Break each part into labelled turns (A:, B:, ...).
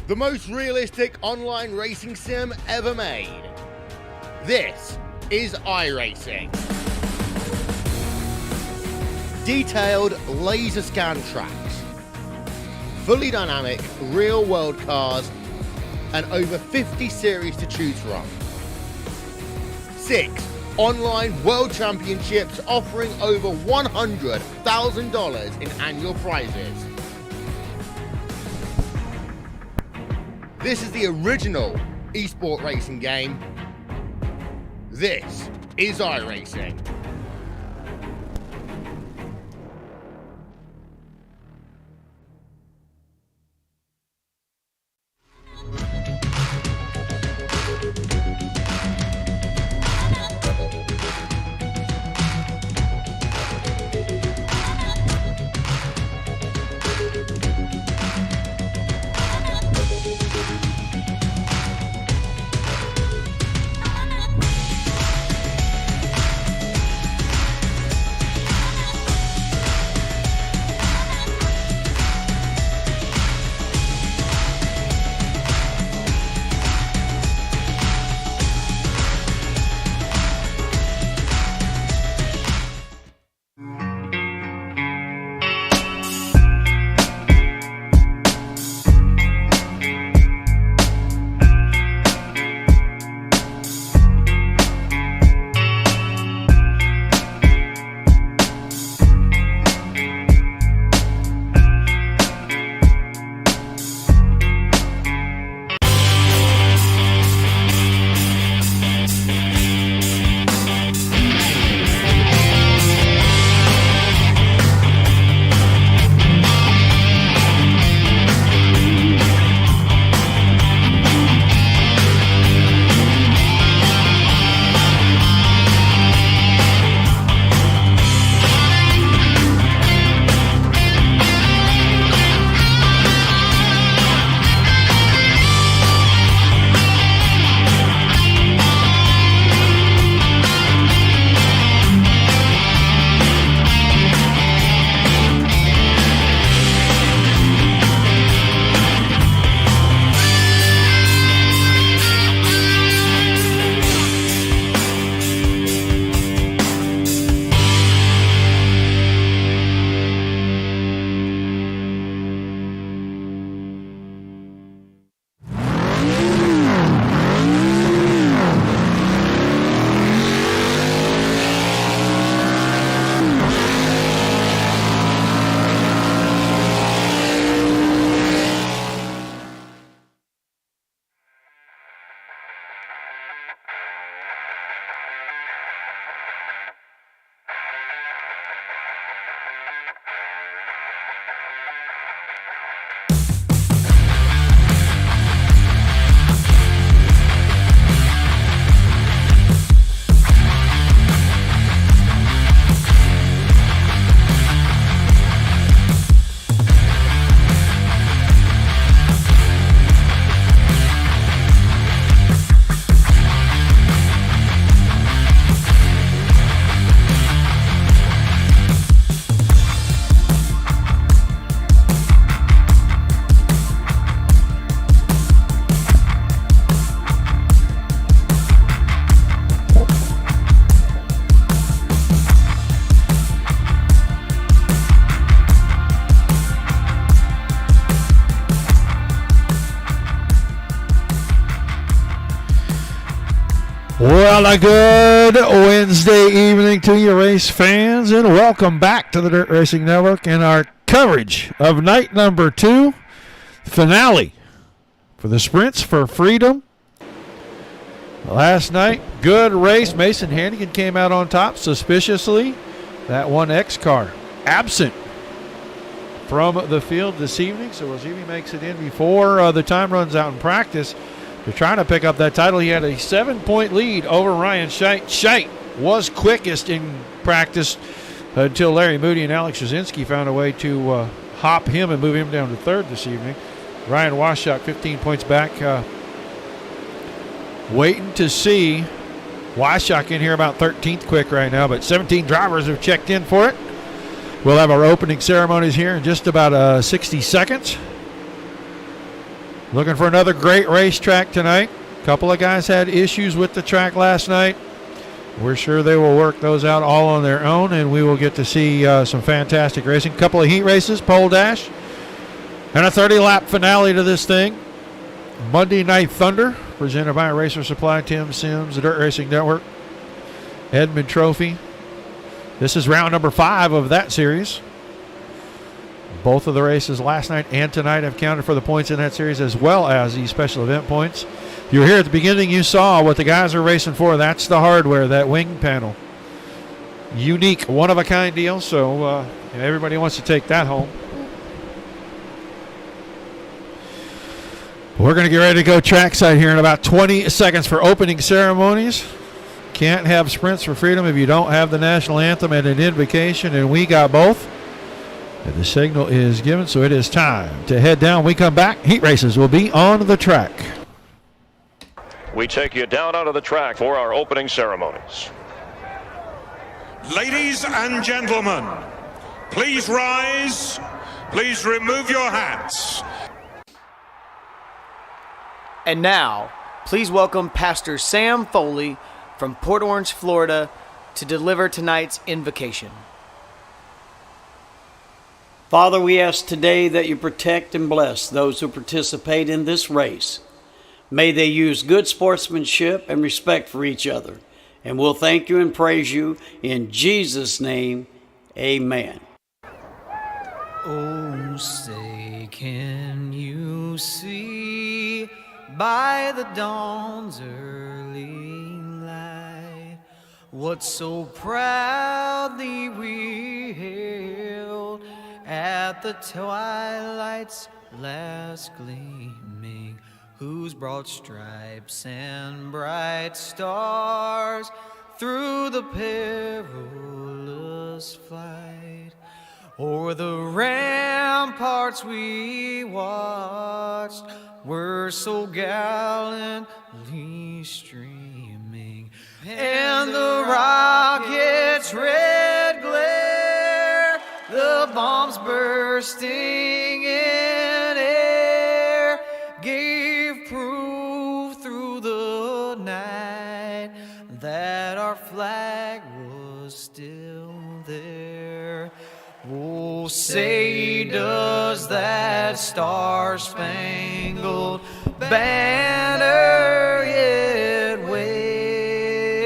A: the most realistic online racing sim ever made. This is iRacing. Detailed laser scan tracks, fully dynamic real-world cars, and over 50 series to choose from. 6 online world championships offering over $100,000 in annual prizes. This is the original esport racing game. This is iRacing.
B: Well, a good Wednesday evening to you, race fans, and welcome back to the Dirt Racing Network and our coverage of night number 2, finale for the Sprints for Freedom. Last night, good race. Mason Hannigan came out on top suspiciously. That 1X car absent from the field this evening, so we'll see if he makes it in before the time runs out in practice. They're trying to pick up that title. He had a 7-point lead over Ryan Scheidt. Scheidt was quickest in practice until Larry Moody and Alex Jasinski found a way to hop him and move him down to third this evening. Ryan Waschak 15 points back. Waiting to see Waschak in here about 13th quick right now, but 17 drivers have checked in for it. We'll have our opening ceremonies here in just about 60 seconds. Looking for another great racetrack tonight. A couple of guys had issues with the track last night. We're sure they will work those out all on their own, and we will get to see some fantastic racing. A couple of heat races, pole dash, and a 30-lap finale to this thing. Monday Night Thunder, presented by Racer Supply, Tim Sims, the Dirt Racing Network, Edmund Trophy. This is round number 5 of that series. Both of the races last night and tonight have counted for the points in that series, as well as the special event points. You were here at the beginning, you saw what the guys are racing for. That's the hardware, that wing panel. Unique, one-of-a-kind deal, so everybody wants to take that home. We're going to get ready to go trackside here in about 20 seconds for opening ceremonies. Can't have Sprints for Freedom if you don't have the national anthem and an invocation, and we got both. And the signal is given, so it is time to head down. We come back, heat races will be on the track.
C: We take you down onto the track for our opening ceremonies.
D: Ladies and gentlemen, please rise. Please remove your hats.
E: And now, please welcome Pastor Sam Foley from Port Orange, Florida, to deliver tonight's invocation.
F: Father, we ask today that you protect and bless those who participate in this race. May they use good sportsmanship and respect for each other. And we'll thank you and praise you in Jesus' name. Amen.
G: Oh, say, can you see by the dawn's early light what so proudly we hailed at the twilight's last gleaming, whose broad stripes and bright stars through the perilous flight o'er the ramparts we watched were so gallantly streaming, and the rocket's red glare, the bombs bursting in air, gave proof through the night that our flag was still there. Oh, say does that star-spangled banner yet wave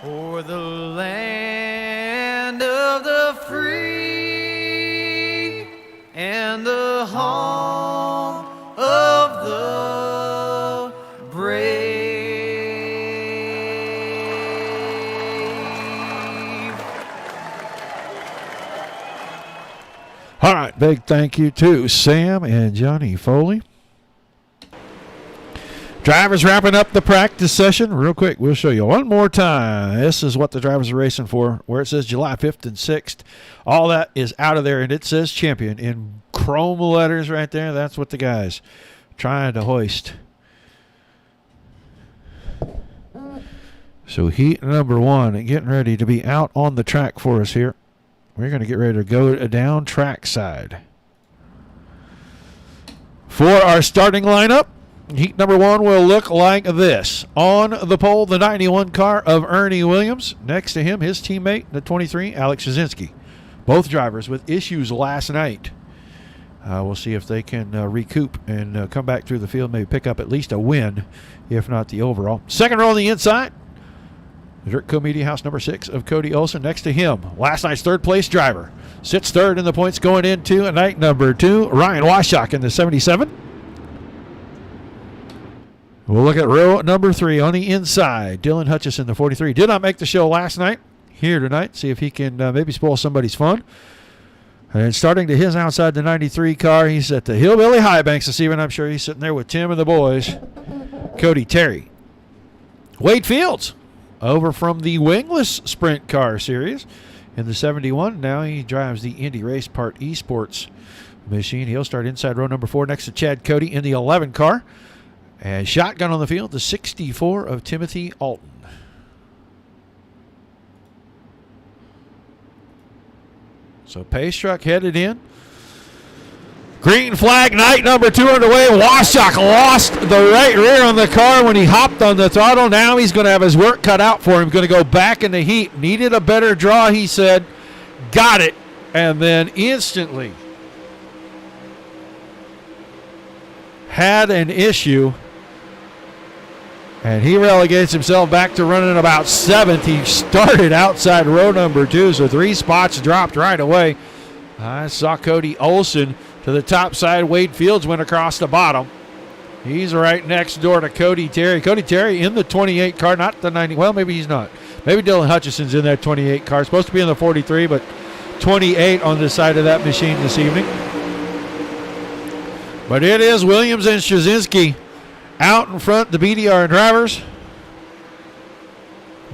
G: o'er the land of the free and the home of the brave.
B: All right, big thank you to Sam and Johnny Foley. Drivers wrapping up the practice session. Real quick, we'll show you one more time. This is what the drivers are racing for, where it says July 5th and 6th. All that is out of there, and it says champion in chrome letters right there. That's what the guys trying to hoist. So heat number 1 and getting ready to be out on the track for us here. We're going to get ready to go down trackside. For our starting lineup, heat number 1 will look like this. On the pole, the 91 car of Ernie Williams. Next to him, his teammate, the 23, Alex Jasinski. Both drivers with issues last night. We'll see if they can recoup and come back through the field, maybe pick up at least a win, if not the overall. Second row on the inside, the Dirt Co Media House number 6 of Cody Olson. Next to him, last night's third place driver. Sits third in the points going into night number 2, Ryan Washock in the 77. We'll look at row number 3 on the inside. Dylan Hutchison, the 43. Did not make the show last night. Here tonight. See if he can maybe spoil somebody's fun. And starting to his outside the 93 car, he's at the Hillbilly High Banks this evening. I'm sure he's sitting there with Tim and the boys. Cody Terry. Wade Fields, over from the wingless sprint car series in the 71. Now he drives the Indy Race Part Esports machine. He'll start inside row number 4 next to Chad Cody in the 11 car. And shotgun on the field, the 64 of Timothy Alton. So pace truck headed in. Green flag night number 2 underway. Washock lost the right rear on the car when he hopped on the throttle. Now he's going to have his work cut out for him. Going to go back in the heat. Needed a better draw, he said. Got it. And then instantly had an issue. And he relegates himself back to running about 7th. He started outside row number 2, so 3 spots dropped right away. I saw Cody Olson to the top side. Wade Fields went across the bottom. He's right next door to Cody Terry. Cody Terry in the 28 car, not the 90. Well, maybe he's not. Maybe Dylan Hutchison's in that 28 car. Supposed to be in the 43, but 28 on the side of that machine this evening. But it is Williams and Straczynski out in front, the BDR drivers.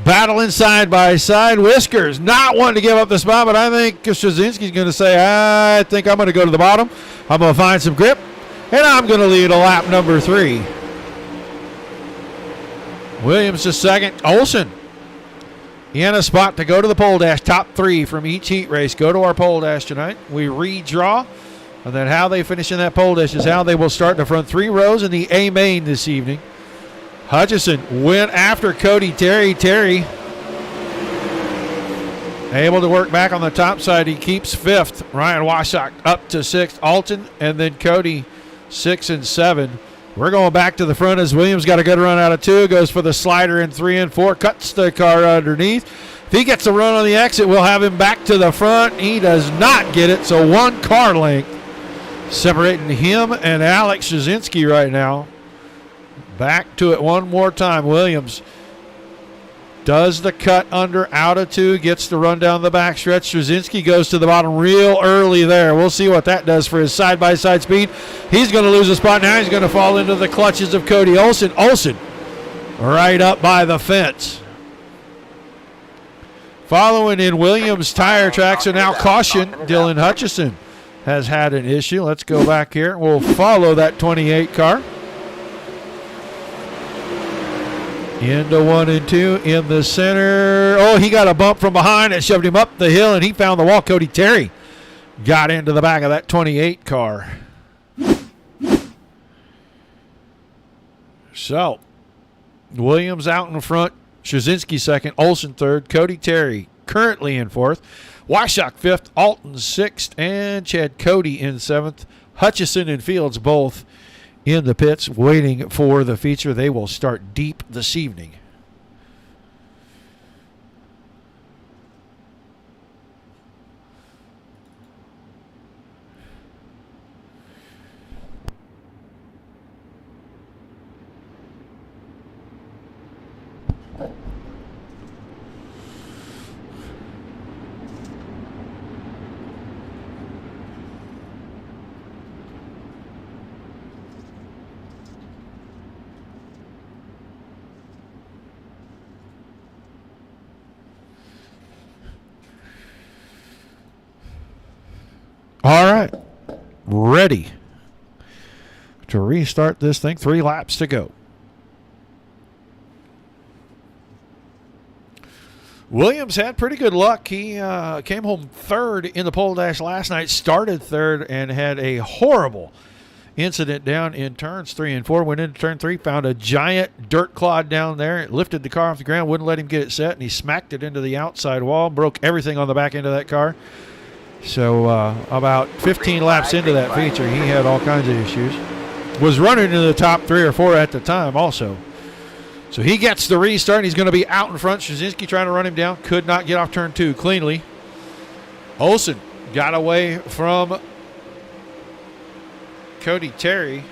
B: Battling side by side. Whiskers not wanting to give up the spot, but I think Straczynski's going to say, I think I'm going to go to the bottom. I'm going to find some grip, and I'm going to lead a lap number 3. Williams to second. Olson in a spot to go to the pole dash. Top 3 from each heat race go to our pole dash tonight. We redraw, and then how they finish in that pole dash is how they will start in the front 3 rows in the A main this evening. Hutchison went after Cody Terry. Terry able to work back on the top side. He keeps 5th. Ryan Washock up to 6th. Alton and then Cody 6 and 7. We're going back to the front as Williams got a good run out of 2. Goes for the slider in 3 and 4. Cuts the car underneath. If he gets a run on the exit, we'll have him back to the front. He does not get it, so 1 car length separating him and Alex Straczynski right now. Back to it one more time. Williams does the cut under out of 2, gets the run down the backstretch. Straczynski goes to the bottom real early there. We'll see what that does for his side-by-side speed. He's going to lose a spot now. He's going to fall into the clutches of Cody Olson. Olson right up by the fence. Following in Williams tire tracks, and now caution. Dylan Hutchison has had an issue. Let's go back here. We'll follow that 28 car. Into 1 and 2 in the center. Oh, he got a bump from behind that shoved him up the hill, and he found the wall. Cody Terry got into the back of that 28 car. So, Williams out in front. Straczynski second. Olson third. Cody Terry currently in 4th. Washock 5th. Alton 6th. And Chad Cody in 7th. Hutchison and Fields both in the pits waiting for the feature. They will start deep this evening. All right, ready to restart this thing. 3 laps to go. Williams had pretty good luck. He came home 3rd in the pole dash last night, started 3rd, and had a horrible incident down in turns 3 and 4. Went into turn 3, found a giant dirt clod down there. It lifted the car off the ground, wouldn't let him get it set, and he smacked it into the outside wall, broke everything on the back end of that car. So about 15 laps into that feature, he had all kinds of issues. Was running in the top 3 or 4 at the time also. So he gets the restart, and he's going to be out in front. Straczynski trying to run him down. Could not get off turn 2 cleanly. Olson got away from Cody Terry.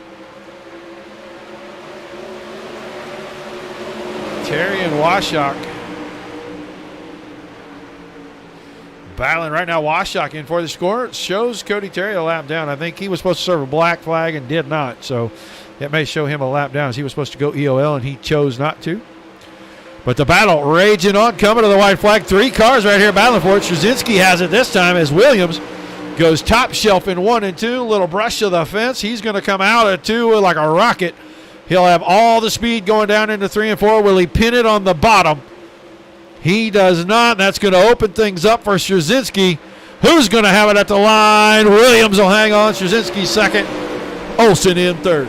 B: Terry and Washock battling right now. Washock in for the score. It shows Cody Terry a lap down. I think he was supposed to serve a black flag and did not. So it may show him a lap down as he was supposed to go EOL and he chose not to. But the battle raging on, coming to the white flag. 3 cars right here battling for it. Straczynski has it this time as Williams goes top shelf in 1 and 2. Little brush to the fence. He's going to come out at 2 like a rocket. He'll have all the speed going down into 3 and 4. Will he pin it on the bottom? He does not. That's going to open things up for Straczynski. Who's going to have it at the line? Williams will hang on. Straczynski second. Olsen in third.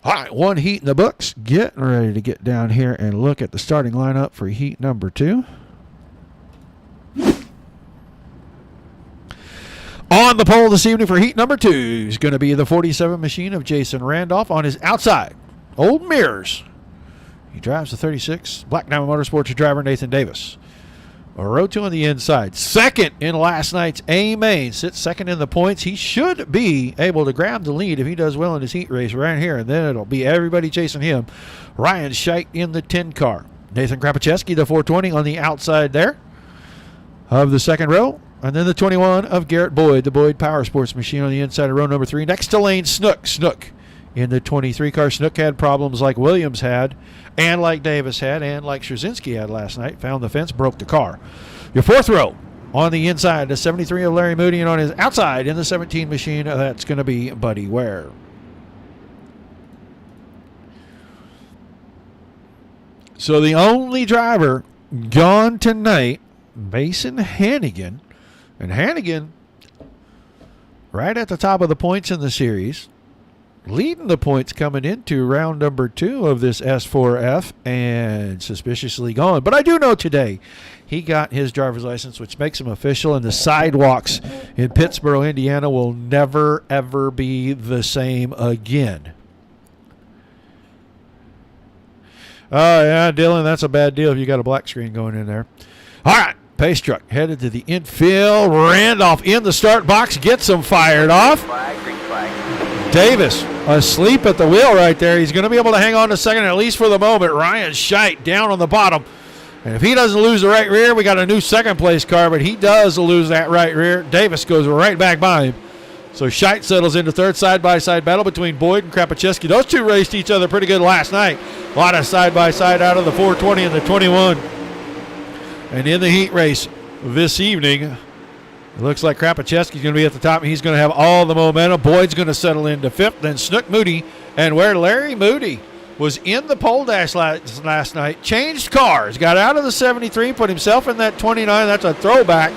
B: All right, one heat in the books. Getting ready to get down here and look at the starting lineup for heat number 2. On the pole this evening for heat number 2 is going to be the 47 machine of Jason Randolph. On his outside, Old Mirrors. He drives the 36. Black Diamond Motorsports driver Nathan Davis. Row 2 on the inside. Second in last night's A-Main. Sits second in the points. He should be able to grab the lead if he does well in his heat race right here. And then it'll be everybody chasing him. Ryan Scheidt in the 10 car. Nathan Krapacheski, the 420 on the outside there of the second row. And then the 21 of Garrett Boyd, the Boyd Power Sports machine on the inside of row number 3. Next to Lane Snook. Snook in the 23 car. Snook had problems like Williams had, and like Davis had, and like Straczynski had last night. Found the fence, broke the car. Your fourth row on the inside, the 73 of Larry Moody, and on his outside in the 17 machine, that's going to be Buddy Ware. So the only driver gone tonight, Mason Hannigan. And Hannigan, right at the top of the points in the series, leading the points coming into round number 2 of this S4F, and suspiciously gone. But I do know today he got his driver's license, which makes him official, and the sidewalks in Pittsboro, Indiana will never, ever be the same again. Oh, yeah, Dylan, that's a bad deal if you got a black screen going in there. All right. Pace truck headed to the infield. Randolph in the start box gets him fired off. Davis asleep at the wheel right there. He's going to be able to hang on to second, at least for the moment. Ryan Scheidt down on the bottom. And if he doesn't lose the right rear, we got a new second place car, but he does lose that right rear. Davis goes right back by him. So Scheidt settles into third. Side-by-side battle between Boyd and Krapacheski. Those two raced each other pretty good last night. A lot of side-by-side out of the 420 and the 21. And in the heat race this evening, it looks like Krapacheski's going to be at the top, and he's going to have all the momentum. Boyd's going to settle into fifth. Then Snook Moody, and where Larry Moody was in the pole dash last night, changed cars, got out of the 73, put himself in that 29. That's a throwback.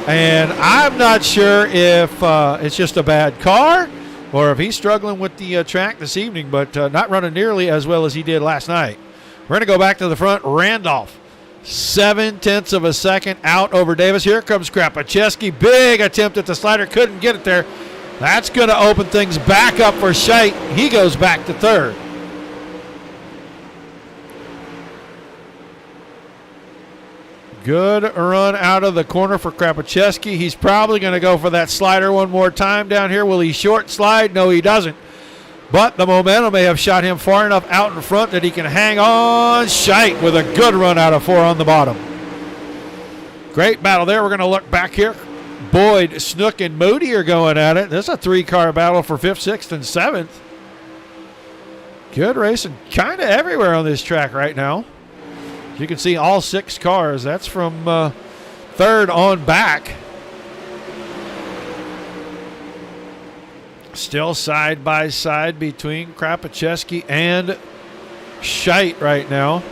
B: And I'm not sure if it's just a bad car or if he's struggling with the track this evening, but not running nearly as well as he did last night. We're going to go back to the front. Randolph, 0.7 of a second out over Davis. Here comes Krapacheski. Big attempt at the slider. Couldn't get it there. That's going to open things back up for Scheidt. He goes back to third. Good run out of the corner for Krapacheski. He's probably going to go for that slider one more time down here. Will he short slide? No, he doesn't. But the momentum may have shot him far enough out in front that he can hang on. Scheidt with a good run out of 4 on the bottom. Great battle there. We're going to look back here. Boyd, Snook, and Moody are going at it. This is a 3-car battle for 5th, 6th, and 7th. Good racing kind of everywhere on this track right now. You can see all 6 cars. That's from third on back. Still side by side between Krapacheski and Scheidt right now.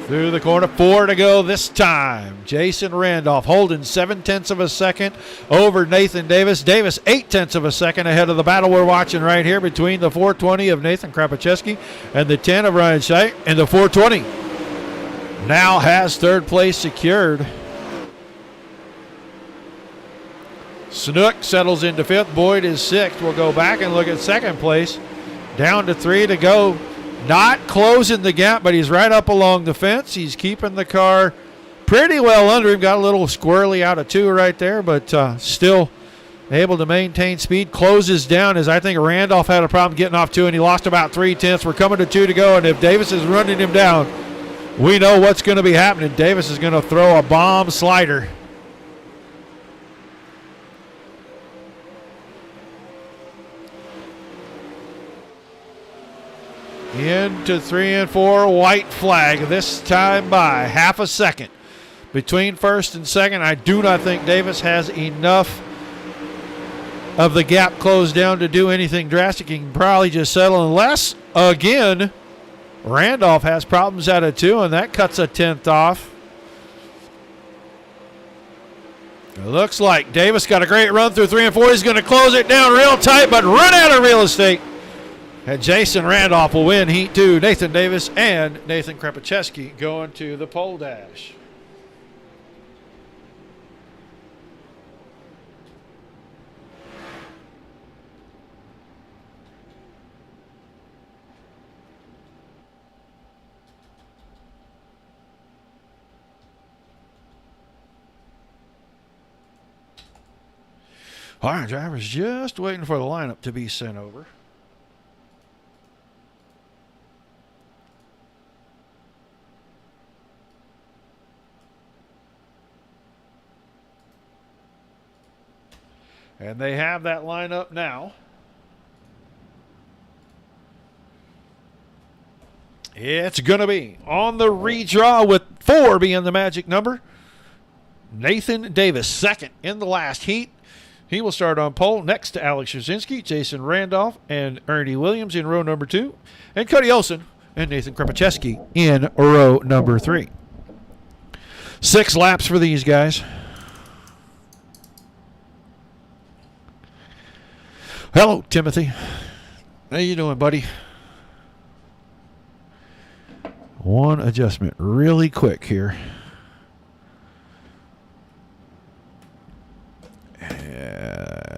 B: Through the corner, 4 to go this time. Jason Randolph holding 0.7 of a second over Nathan Davis. Davis 0.8 of a second ahead of the battle we're watching right here between the 420 of Nathan Krapacheski and the 10 of Ryan Scheidt. And the 420 now has third place secured. Snook settles into 5th. Boyd is 6th. We'll go back and look at second place. Down to 3 to go. Not closing the gap, but he's right up along the fence. He's keeping the car pretty well under him. Got a little squirrely out of 2 right there, but still able to maintain speed. Closes down as I think Randolph had a problem getting off 2, and he lost about 0.3. We're coming to 2 to go, and if Davis is running him down, we know what's going to be happening. Davis is going to throw a bomb slider. Into 3 and 4, white flag, this time by half a second. between first and second. I do not think Davis has enough of the gap closed down to do anything drastic. He can probably just settle unless, again, Randolph has problems out of 2, and that cuts a 10th off. It looks like Davis got a great run through 3 and 4. He's going to close it down real tight, but run out of real estate. And Jason Randolph will win Heat 2. Nathan Davis and Nathan Krepacheski going to the pole dash. All right, drivers just waiting for the lineup to be sent over. And they have that lineup now. It's going to be on the redraw with 4 being the magic number. Nathan Davis, second in the last heat. He will start on pole next to Alex Jasinski, Jason Randolph, and Ernie Williams in row number 2, and Cody Olson and Nathan Krepacheski in row number 3. 6 laps for these guys. Hello, Timothy. How you doing, buddy? One adjustment really quick here.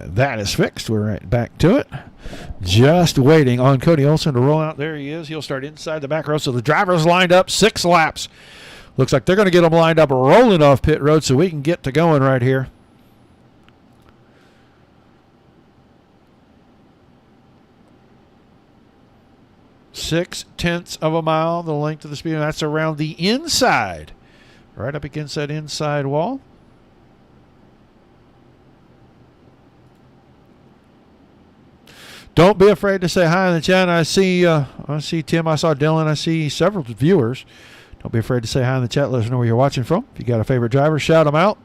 B: That is fixed. We're right back to it. Just waiting on Cody Olson to roll out. There he is. He'll start inside the back row. So the drivers lined up 6 laps. Looks like they're going to get them lined up rolling off pit road so we can get to going right here. Six-tenths of a mile, the length of the speed. That's around the inside. Right up against that inside wall. Don't be afraid to say hi in the chat. I see Tim. I saw Dylan. I see several viewers. Don't be afraid to say hi in the chat. Let us know where you're watching from. If you got a favorite driver, shout them out.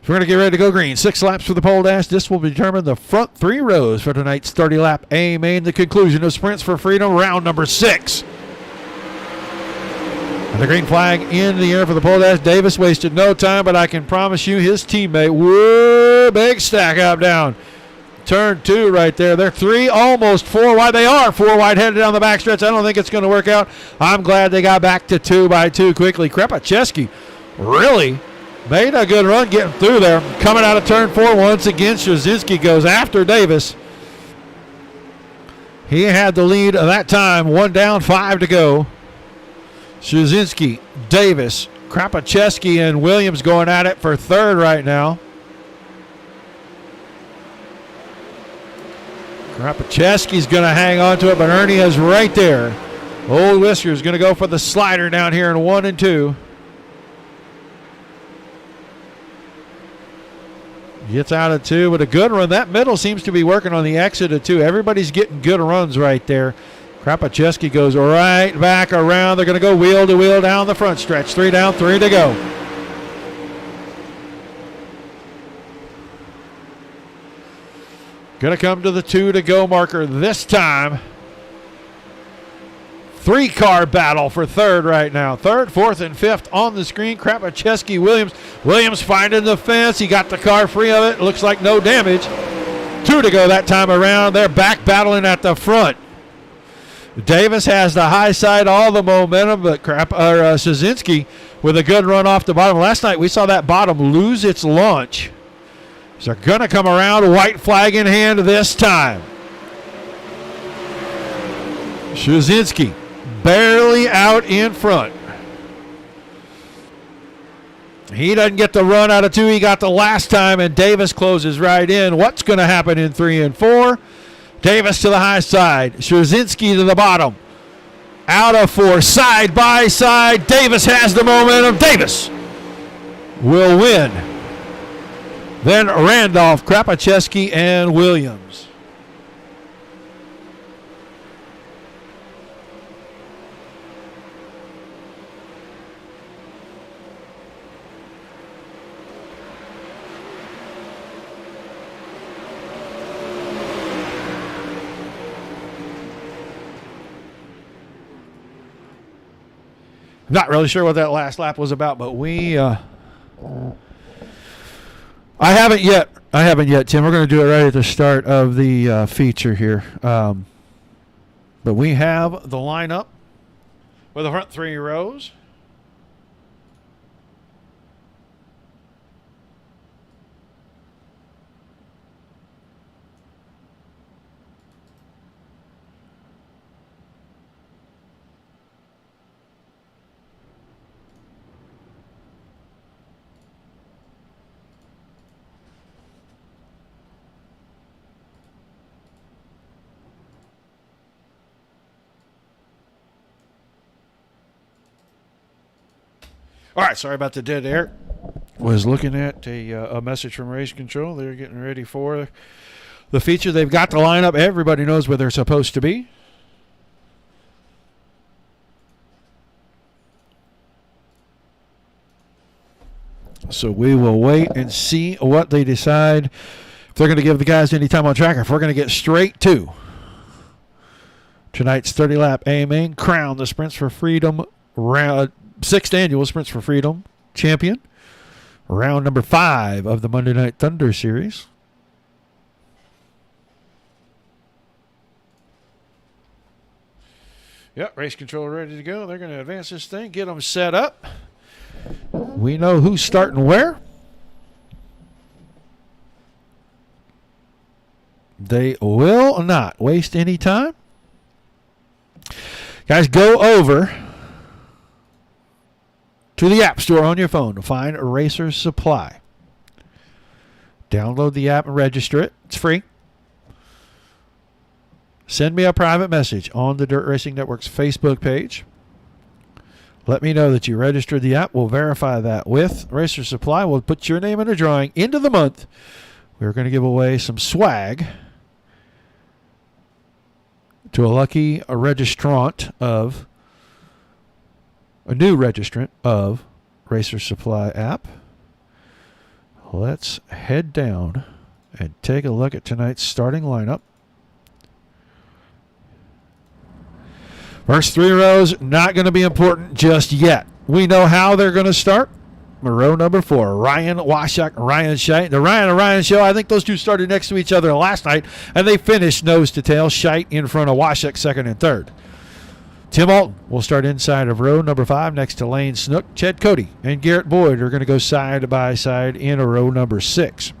B: So we're going to get ready to go green. 6 laps for the pole dash. This will determine the front 3 rows for tonight's 30-lap A main. The conclusion of Sprints for Freedom, round number 6. And the green flag in the air for the pole dash. Davis wasted no time, but I can promise you his teammate, whoa, big stack up down. Turn 2 right there. They're 3, almost 4 wide. They are 4 wide headed down the backstretch. I don't think it's going to work out. I'm glad they got back to 2 by 2 quickly. Krepacheski really made a good run getting through there. Coming out of turn 4 once again. Straczynski goes after Davis. He had the lead that time. 1 down, 5 to go. Straczynski, Davis, Krepacheski, and Williams going at it for 3rd right now. Krepacheski's going to hang on to it, but Ernie is right there. Old Whisker's going to go for the slider down here in 1 and 2. Gets out of 2 with a good run. That middle seems to be working on the exit of 2. Everybody's getting good runs right there. Krepacheski goes right back around. They're going to go wheel to wheel down the front stretch. 3 down, 3 to go. Going to come to the 2 to go marker this time. 3-car battle for 3rd right now. 3rd, 4th, and 5th on the screen. Krepacheski, Williams. Williams finding the fence. He got the car free of it. Looks like no damage. 2 to go that time around. They're back battling at the front. Davis has the high side, all the momentum, but Straczynski with a good run off the bottom. Last night we saw that bottom lose its launch. So they're going to come around, white flag in hand this time. Straczynski barely out in front. He doesn't get the run out of 2 he got the last time, and Davis closes right in. What's going to happen in 3 and 4? Davis to the high side. Straczynski to the bottom. Out of 4, side by side. Davis has the momentum. Davis will win. Then Randolph, Krepacheski, and Williams. Not really sure what that last lap was about, but I haven't yet, Tim. We're going to do it right at the start of the feature here. But we have the lineup with the front 3 rows. All right, sorry about the dead air. Was looking at a message from Race Control. They're getting ready for the feature. They've got the lineup. Everybody knows where they're supposed to be. So we will wait and see what they decide. If they're going to give the guys any time on track, or if we're going to get straight to tonight's 30-lap A-Main crown, the Sprints for Freedom round. 6th annual Sprints for Freedom champion. Round number 5 of the Monday Night Thunder series. Yep, race control ready to go. They're going to advance this thing, get them set up. We know who's starting where. They will not waste any time. Guys, go over to the App Store on your phone to find Racer Supply. Download the app and register it. It's free. Send me a private message on the Dirt Racing Network's Facebook page. Let me know that you registered the app. We'll verify that with Racer Supply. We'll put your name in a drawing. End of the month, we're going to give away some swag to a lucky registrant of a new registrant of Racer Supply app. Let's head down and take a look at tonight's starting lineup. First 3 rows, not going to be important just yet. We know how they're going to start. Row number 4, Ryan Washak, Ryan Scheidt. The Ryan and Ryan show, I think those two started next to each other last night, and they finished nose to tail. Scheidt in front of Washak, 2nd and 3rd. Tim Alton will start inside of row number 5 next to Lane Snook. Ched Cody and Garrett Boyd are going to go side by side in row number 6.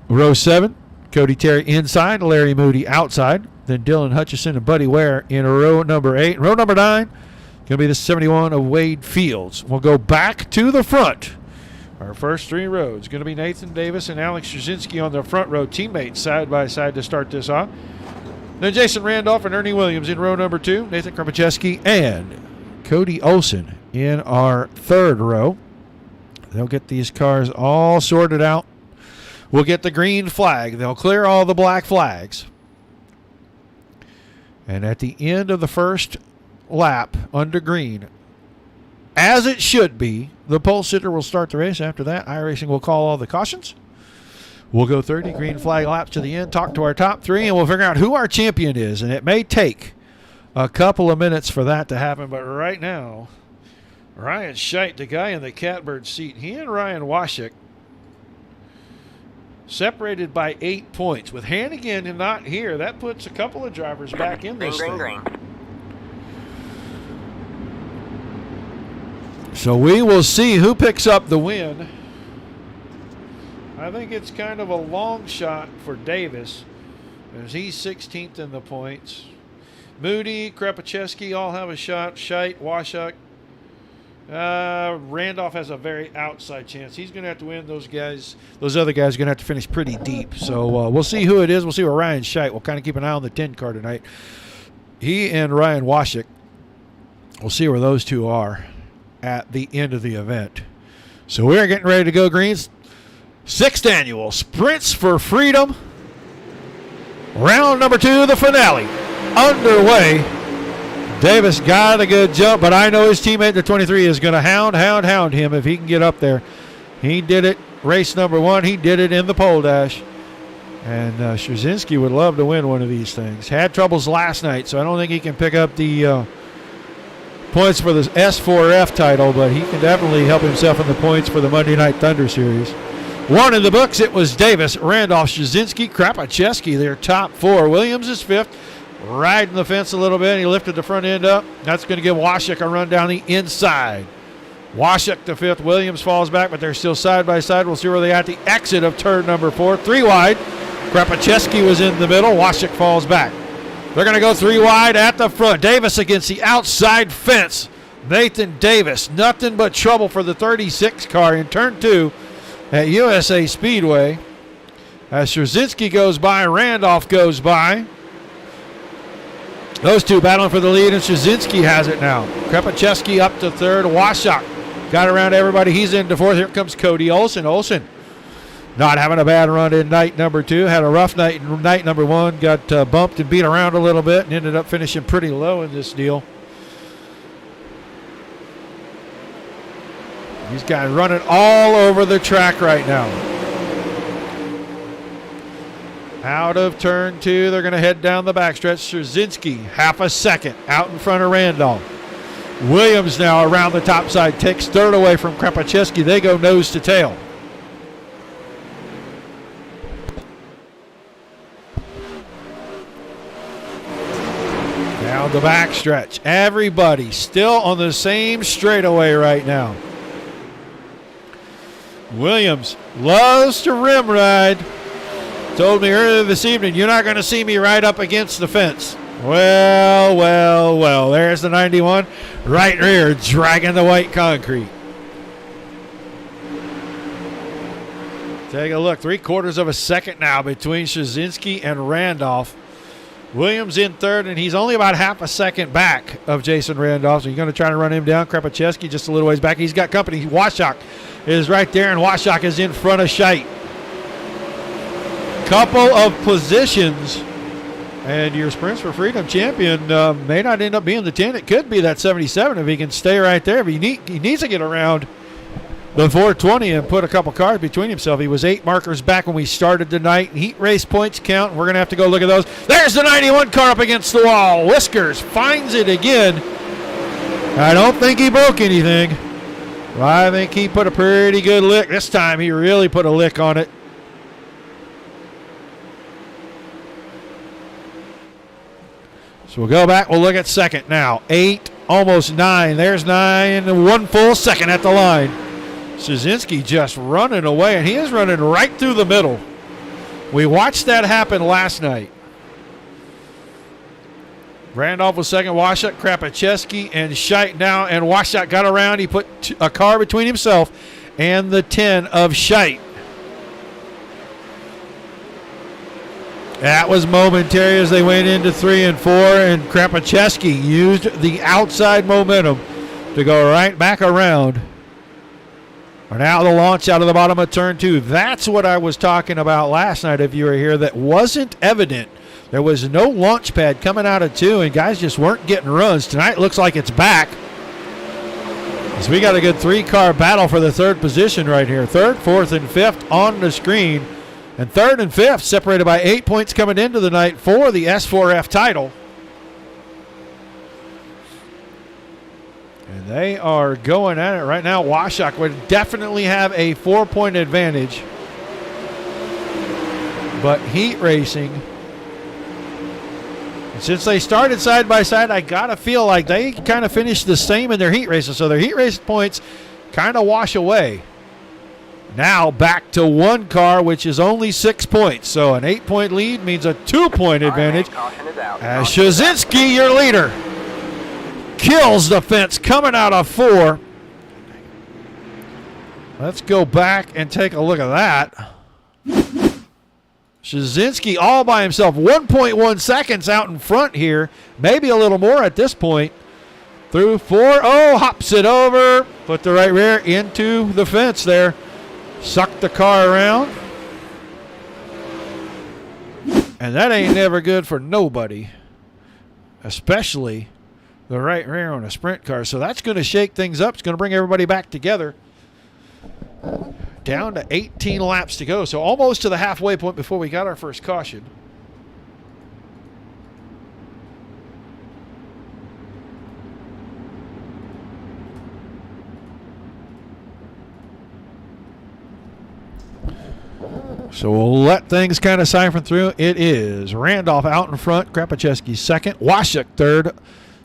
B: Row 7, Cody Terry inside, Larry Moody outside. Then Dylan Hutchison and Buddy Ware in row number 8. Row number 9, going to be the 71 of Wade Fields. We'll go back to the front. Our first 3 rows going to be Nathan Davis and Alex Straczynski on the front row, teammates side by side to start this off. Then Jason Randolph and Ernie Williams in row number 2. Nathan Krapacheski and Cody Olson in our 3rd row. They'll get these cars all sorted out. We'll get the green flag. They'll clear all the black flags. And at the end of the first lap under green, as it should be, the pole sitter will start the race. After that, iRacing will call all the cautions. We'll go 30 green flag laps to the end, talk to our top 3, and we'll figure out who our champion is. And it may take a couple of minutes for that to happen, but right now, Ryan Scheidt, the guy in the catbird seat, he and Ryan Washak separated by 8 points. With Hannigan not here, that puts a couple of drivers back in this thing. So we will see who picks up the win. I think it's kind of a long shot for Davis, as he's 16th in the points. Moody, Krapacheski all have a shot. Scheidt, Washak. Randolph has a very outside chance. He's going to have to win. Those guys, those other guys are going to have to finish pretty deep. So we'll see who it is. We'll see where Ryan Scheidt. We'll kind of keep an eye on the 10 car tonight. He and Ryan Washak, we'll see where those two are at the end of the event. So we're getting ready to go, Greens. 6th annual Sprints for Freedom. Round number 2, the finale, underway. Davis got a good jump, but I know his teammate, the 23, is going to hound him if he can get up there. He did it race number 1. He did it in the pole dash. And Straczynski would love to win one of these things. Had troubles last night, so I don't think he can pick up the points for the S4F title, but he can definitely help himself in the points for the Monday Night Thunder Series. One in the books, it was Davis, Randolph, Szczynski, Krapacheski, their top four. Williams is fifth, riding the fence a little bit. He lifted the front end up. That's going to give Washuk a run down the inside. Washuk to fifth. Williams falls back, but they're still side by side. We'll see where they are at the exit of turn number 4. 3 wide. Krapacheski was in the middle. Washuk falls back. They're going to go 3 wide at the front. Davis against the outside fence. Nathan Davis. Nothing but trouble for the 36 car in turn 2 at USA Speedway. As Szczynski goes by, Randolph goes by. Those two battling for the lead, and Szczynski has it now. Krapacheski up to third. Washuk got around everybody. He's into fourth. Here comes Cody Olson. Olson not having a bad run in night number 2. Had a rough night in night number 1. Got bumped and beat around a little bit and ended up finishing pretty low in this deal. These guys running all over the track right now. Out of turn 2, they're going to head down the backstretch. Szczynski, half a second out in front of Randolph. Williams now around the top side, takes third away from Krapacheski. They go nose to tail. Down the backstretch. Everybody still on the same straightaway right now. Williams loves to rim ride. Told me earlier this evening, you're not going to see me right up against the fence. Well, well, well. There's the 91. Right rear dragging the white concrete. Take a look. 3/4 of a second now between Szczynski and Randolph. Williams in third, and he's only about half a second back of Jason Randolph. So you're going to try to run him down. Krapacheski just a little ways back. He's got company. Washuk is right there, and Washuk is in front of Scheit. Couple of positions, and your Sprints for Freedom champion may not end up being the 10. It could be that 77 if he can stay right there. But he needs to get around the 420 and put a couple cars between himself. He was 8 markers back when we started tonight. Heat race points count. We're going to have to go look at those. There's the 91 car up against the wall. Whiskers finds it again. I don't think he broke anything. I think he put a pretty good lick. This time he really put a lick on it. So we'll go back. We'll look at second now. 8, almost 9. There's 9, 1 full second at the line. Szczynski just running away, and he is running right through the middle. We watched that happen last night. Randolph was second. Washuk, Krapacheski, and Scheit now. And Washuk got around. He put a car between himself and the 10 of Scheit. That was momentary as they went into 3 and 4, and Krapacheski used the outside momentum to go right back around. And now the launch out of the bottom of turn 2. That's what I was talking about last night if you were here. That wasn't evident. There was no launch pad coming out of 2, and guys just weren't getting runs. Tonight looks like it's back. So we got a good 3-car battle for the 3rd position right here. 3rd, 4th, and 5th on the screen. And 3rd and 5th separated by 8 points coming into the night for the S4F title. And they are going at it right now. Washuk would definitely have a 4-point advantage. But heat racing, and since they started side by side, I got to feel like they kind of finished the same in their heat races. So their heat race points kind of wash away. Now back to 1 car, which is only 6 points. So an 8-point lead means a 2-point advantage. As Szczynski, your leader, kills the fence coming out of 4. Let's go back and take a look at that. Szczynski all by himself, 1.1 seconds out in front here. Maybe a little more at this point. Through 4. Oh, hops it over. Put the right rear into the fence there. Sucked the car around. And that ain't never good for nobody, especially the right rear on a sprint car. So that's going to shake things up. It's going to bring everybody back together. Down to 18 laps to go. So almost to the halfway point before we got our first caution. So we'll let things kind of siphon through. It is Randolph out in front, Krapacheski second, Washuk third,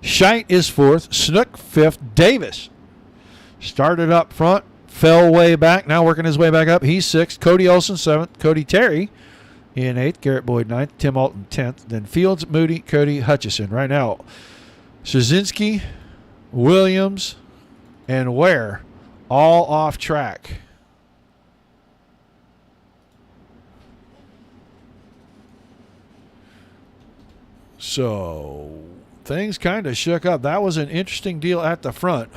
B: Scheidt is fourth, Snook fifth, Davis started up front, fell way back, now working his way back up. He's sixth, Cody Olson seventh, Cody Terry in eighth, Garrett Boyd ninth, Tim Alton 10th, then Fields, Moody, Cody, Hutchison. Right now, Szynski, Williams, and Ware all off track. So things kind of shook up. That was an interesting deal at the front.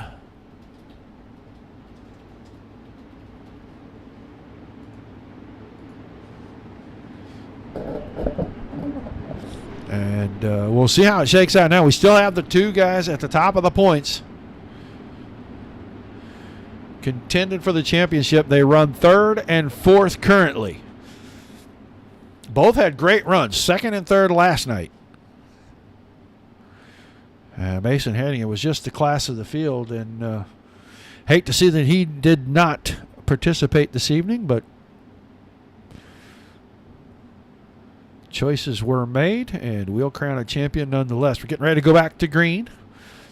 B: And we'll see how it shakes out now. We still have the two guys at the top of the points contending for the championship. They run third and fourth currently. Both had great runs, second and third last night. Mason Hannigan was just the class of the field, and hate to see that he did not participate this evening, but choices were made, and we'll crown a champion nonetheless. We're getting ready to go back to green.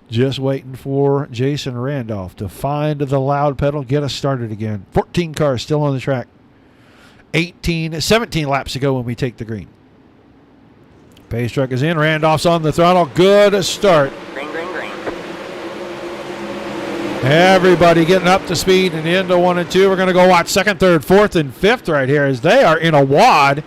B: Just waiting for Jason Randolph to find the loud pedal, get us started again. 14 cars still on the track. 17 laps to go when we take the green. Pace truck is in. Randolph's on the throttle. Good start.
H: Green, green, green.
B: Everybody getting up to speed and into 1 and 2. We're going to go watch second, third, fourth, and fifth right here as they are in a wad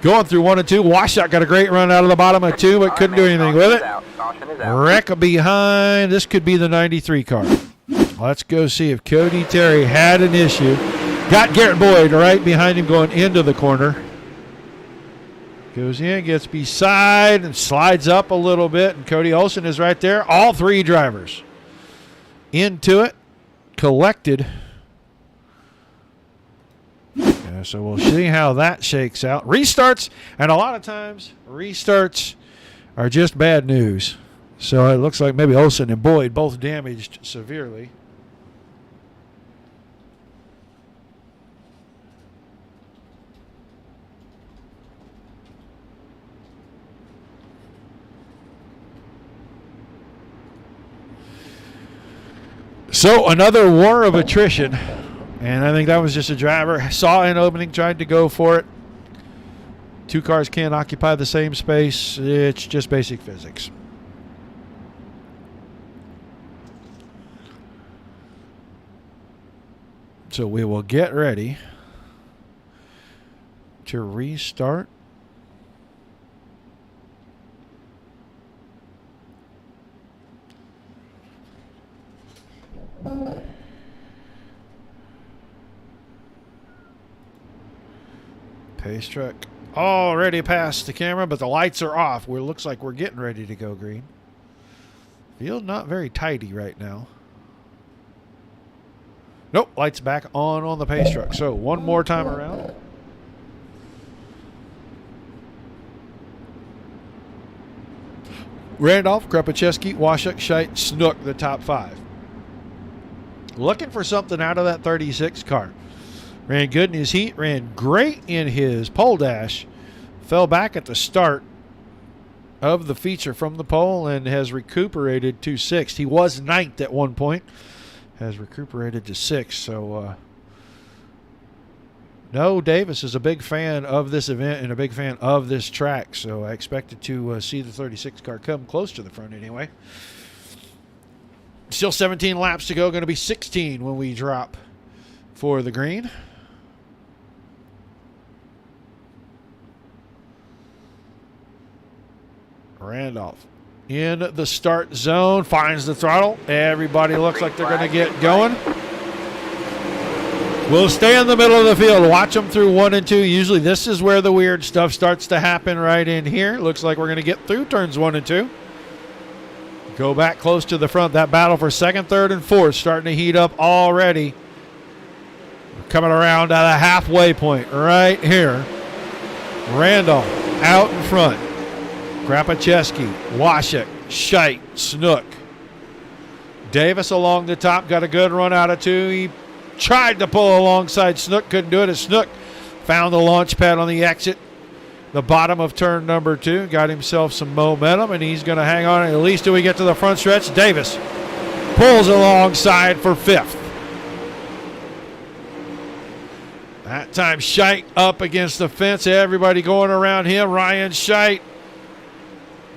B: going through 1 and 2. Washut got a great run out of the bottom of 2, but couldn't do anything with it. Wreck behind. This could be the 93 car. Let's go see if Cody Terry had an issue. Got Garrett Boyd right behind him going into the corner. Goes in, gets beside, and slides up a little bit, and Cody Olson is right there. All three drivers into it, collected. Yeah, so we'll see how that shakes out. Restarts, and a lot of times restarts are just bad news. So it looks like maybe Olson and Boyd both damaged severely. So another war of attrition, and I think that was just a driver saw an opening, tried to go for it. Two cars can't occupy the same space. It's just basic physics. So we will get ready to restart. Pace truck already past the camera, but the lights are off. Where it looks like we're getting ready to go green. Field not very tidy right now. Nope, lights back on the pace truck. So one more time around. Randolph, Krapacheski, Washuk, Scheidt, Snook, the top five. Looking for something out of that 36 car. Ran good in his heat, ran great in his pole dash, fell back at the start of the feature from the pole and has recuperated to sixth. He was ninth at one point, has recuperated to sixth. So, no, Davis is a big fan of this event and a big fan of this track. So I expected to see the 36 car come close to the front anyway. Still 17 laps to go. Going to be 16 when we drop for the green. Randolph in the start zone, finds the throttle. Everybody looks like they're going to get going. We'll stay in the middle of the field. Watch them through 1 and 2. Usually this is where the weird stuff starts to happen right in here. Looks like we're going to get through turns 1 and 2. Go back close to the front. That battle for second, third, and fourth starting to heat up already. We're coming around at a halfway point right here. Randolph out in front. Krapacheski, Washuk, Scheidt, Snook. Davis along the top, got a good run out of 2. He tried to pull alongside Snook, couldn't do it as Snook found the launch pad on the exit, the bottom of turn number 2. Got himself some momentum, and he's going to hang on at least till we get to the front stretch. Davis pulls alongside for 5th. That time, Scheidt up against the fence. Everybody going around him. Ryan Scheidt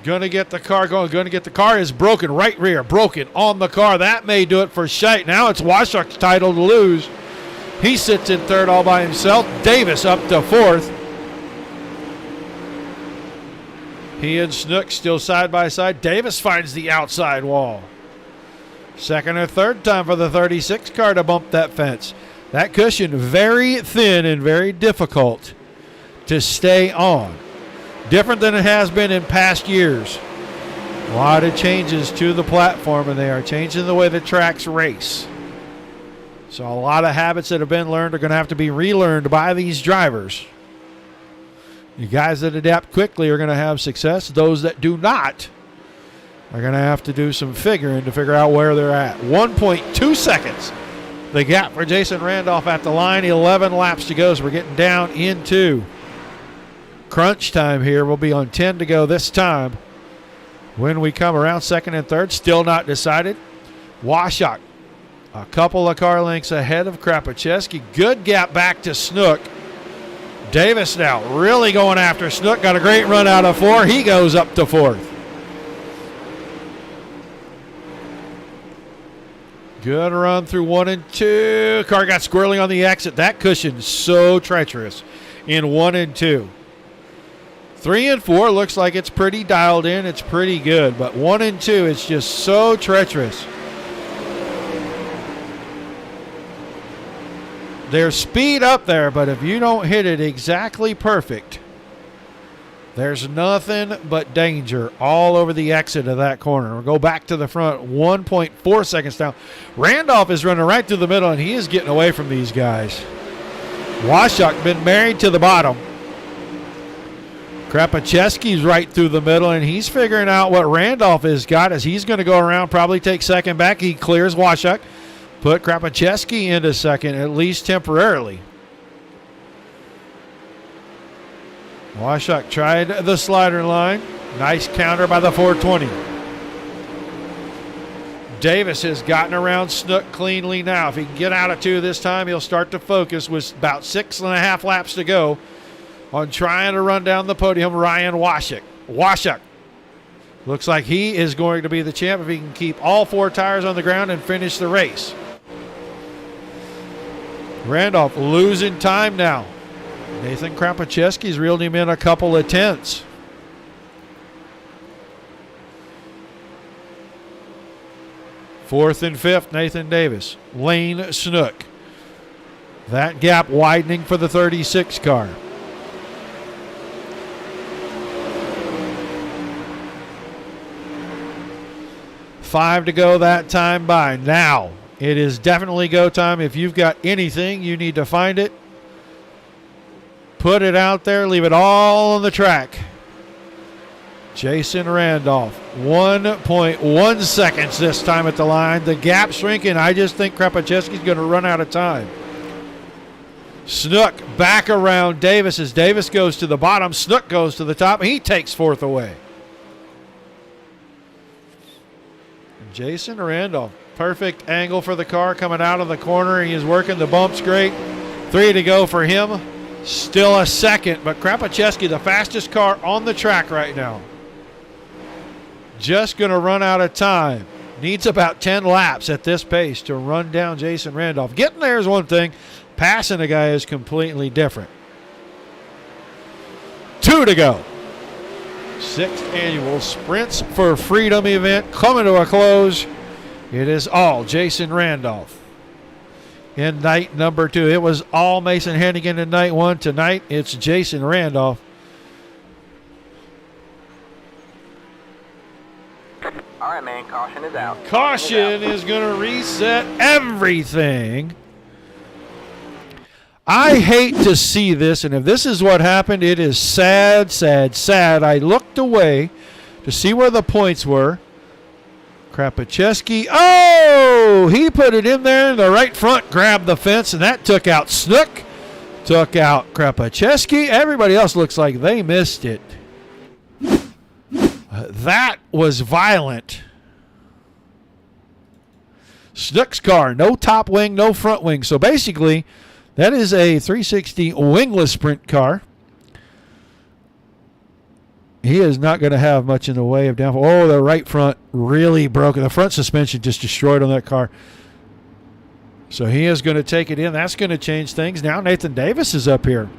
B: going to get the car going. Going to get the car. Is broken. Right rear broken on the car. That may do it for Scheidt. Now it's Washuk's title to lose. He sits in 3rd all by himself. Davis up to 4th. He and Snook still side by side. Davis finds the outside wall. 2nd or 3rd time for the 36 car to bump that fence. That cushion very thin and very difficult to stay on. Different than it has been in past years. A lot of changes to the platform, and they are changing the way the tracks race. So a lot of habits that have been learned are going to have to be relearned by these drivers. You guys that adapt quickly are going to have success. Those that do not are going to have to do some figuring to figure out where they're at. 1.2 seconds. The gap for Jason Randolph at the line. 11 laps to go, so we're getting down into crunch time here. We'll be on 10 to go this time. When we come around 2nd and 3rd, still not decided. Washuk, a couple of car lengths ahead of Krapacheski. Good gap back to Snook. Davis now really going after Snook. Got a great run out of 4. He goes up to 4th. Good run through 1 and 2. Car got squirrely on the exit. That cushion's so treacherous in 1 and 2. 3 and 4 looks like it's pretty dialed in. It's pretty good. But 1 and 2, it's just so treacherous. There's speed up there, but if you don't hit it exactly perfect, there's nothing but danger all over the exit of that corner. We'll go back to the front, 1.4 seconds down. Randolph is running right through the middle, and he is getting away from these guys. Washuk been married to the bottom. Krapacheski's right through the middle, and he's figuring out what Randolph has got as he's going to go around, probably take second back. He clears Washuk. Put Krapacheski into 2nd, at least temporarily. Washuk tried the slider line. Nice counter by the 420. Davis has gotten around Snook cleanly now. If he can get out of 2 this time, he'll start to focus with about 6.5 laps to go on trying to run down the podium. Ryan Washuk. Washuk looks like he is going to be the champ if he can keep all 4 tires on the ground and finish the race. Randolph losing time now. Nathan Krapacheski's reeled him in a couple of tenths. Fourth and 5th, Nathan Davis. Lane Snook. That gap widening for the 36 car. Five to go that time by. Now, it is definitely go time. If you've got anything, you need to find it. Put it out there. Leave it all on the track. Jason Randolph, 1.1 seconds this time at the line. The gap shrinking. I just think Krapacheski's going to run out of time. Snook back around Davis as Davis goes to the bottom. Snook goes to the top. He takes 4th away. Jason Randolph, perfect angle for the car coming out of the corner. He is working the bumps great. 3 to go for him. Still a second, but Krapacheski, the fastest car on the track right now. Just going to run out of time. Needs about 10 laps at this pace to run down Jason Randolph. Getting there is one thing. Passing a guy is completely different. 2 to go. 6th annual Sprints for Freedom event coming to a close. It is all Jason Randolph in night number 2. It was all Mason Hennigan in night 1. Tonight, it's Jason Randolph.
H: All right, man. Caution is out.
B: Caution is going to reset everything. I hate to see this, and if this is what happened, it is sad, sad, sad. I looked away to see where the points were. Krapacheski, oh, he put it in there in the right front, grabbed the fence, and that took out Snook. took out Krapacheski. Everybody else looks like they missed it. That was violent. Snook's car, no top wing, no front wing. So basically, that is a 360 wingless sprint car. He is not going to have much in the way of downfall. Oh, the right front really broken. The front suspension just destroyed on that car. So he is going to take it in. That's going to change things. Now Nathan Davis is up here.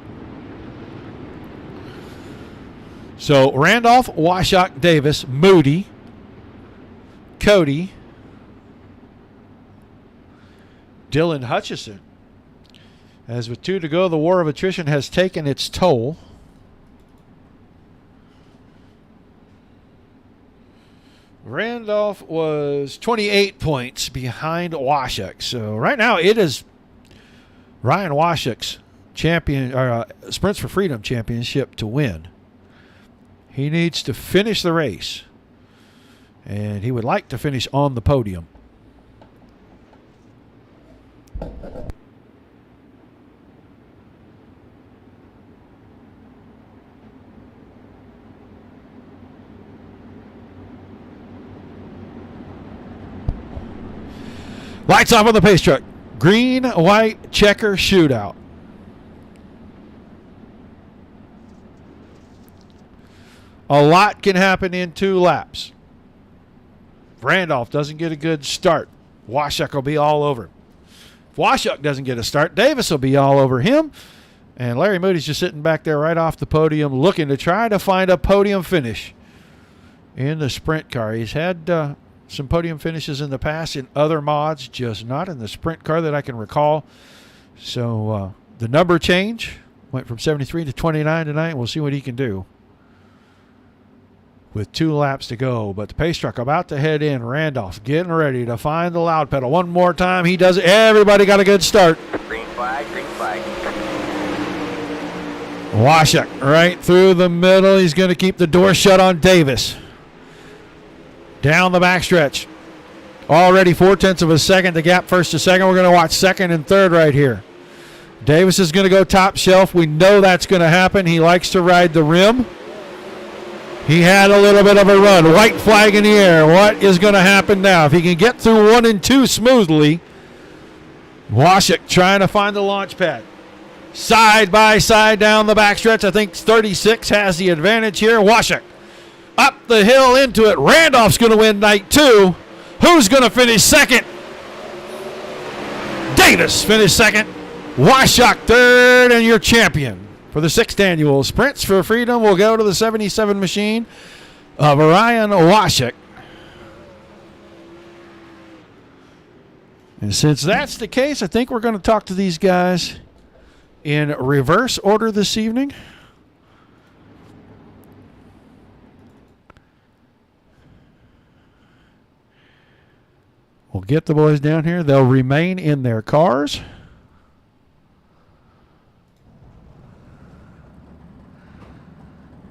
B: So Randolph, Washock, Davis, Moody, Cody, Dylan Hutchison. As with 2 to go, the war of attrition has taken its toll. Randolph was 28 points behind Washock. So right now it is Ryan Washock's Sprints for Freedom championship to win. He needs to finish the race, and he would like to finish on the podium. Lights off on the pace truck. Green, white, checker, shootout. A lot can happen in 2 laps. If Randolph doesn't get a good start, Washock will be all over him. If Washock doesn't get a start, Davis will be all over him. And Larry Moody's just sitting back there right off the podium looking to try to find a podium finish in the sprint car. He's had some podium finishes in the past in other mods, just not in the sprint car that I can recall. So the number change went from 73 to 29 tonight. We'll see what he can do with 2 laps to go. But the pace truck about to head in. Randolph getting ready to find the loud pedal. One more time. He does it. Everybody got a good start.
H: Green flag, green flag.
B: Washock right through the middle. He's going to keep the door shut on Davis. Down the backstretch. Already 0.4 of a second. The gap first to second. We're going to watch second and third right here. Davis is going to go top shelf. We know that's going to happen. He likes to ride the rim. He had a little bit of a run. White flag in the air. What is going to happen now? If he can get through 1 and 2 smoothly, Washock trying to find the launch pad. Side by side down the backstretch. I think 36 has the advantage here. Washock up the hill into it. Randolph's going to win night 2. Who's going to finish second? Davis finished second. Washock third, and your champion for the 6th annual Sprints for Freedom will go to the 77 machine of Ryan Washock. And since that's the case, I think we're going to talk to these guys in reverse order this evening. We'll get the boys down here. They'll remain in their cars.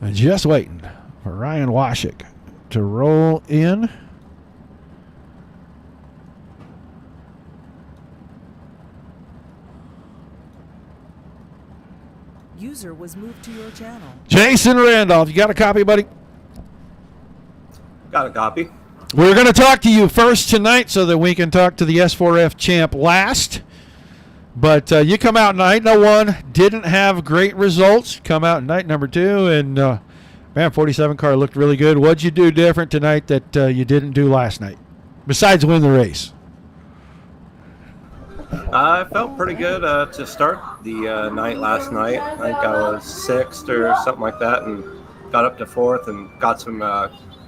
B: And just waiting for Ryan Washock to roll in.
I: User was moved to your channel.
B: Jason Randolph, you got a copy, buddy?
J: Got a copy.
B: We're going to talk to you first tonight so that we can talk to the S4F champ last. But you come out night number 1, didn't have great results. Come out night number 2, and man, 47 car looked really good. What'd you do different tonight that you didn't do last night, besides win the race?
J: I felt pretty good to start the night last night. I think I was 6th or something like that, and got up to 4th and got some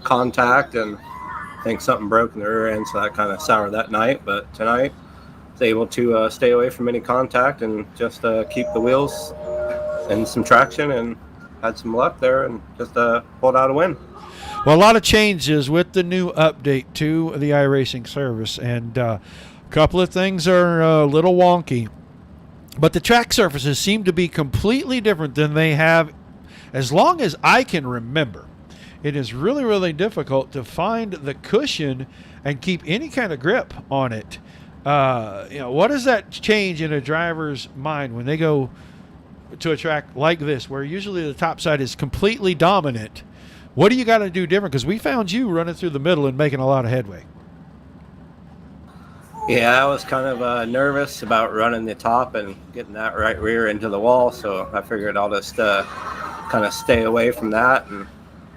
J: contact, and I think something broke in the rear end, so that kind of soured that night. But tonight, I was able to stay away from any contact and just keep the wheels and some traction, and had some luck there and just pulled out a win.
B: Well, a lot of changes with the new update to the iRacing service, and a couple of things are a little wonky. But the track surfaces seem to be completely different than they have as long as I can remember. It is really, really difficult to find the cushion and keep any kind of grip on it. What does that change in a driver's mind when they go to a track like this, where usually the top side is completely dominant, what do you got to do different? Because we found you running through the middle and making a lot of headway.
J: Yeah, I was kind of nervous about running the top and getting that right rear into the wall, so I figured I'll just kind of stay away from that and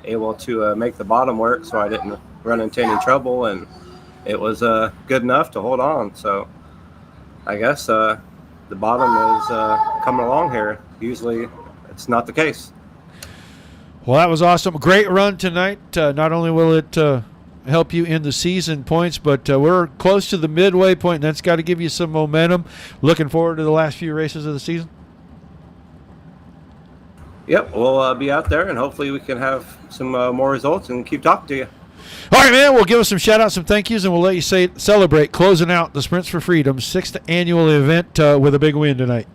J: able to make the bottom work so I didn't run into any trouble, and it was good enough to hold on. So I guess the bottom is coming along here. Usually it's not the case.
B: Well, that was awesome. Great run tonight. Not only will it help you in the season points, but we're close to the midway point, and that's got to give you some momentum. Looking forward to the last few races of the season.
J: Yep, we'll be out there, and hopefully we can have some more results and keep talking to you.
B: All right, man, we'll give us some shout-outs, some thank yous, and we'll let you celebrate closing out the Sprints for Freedom 6th annual event with a big win tonight.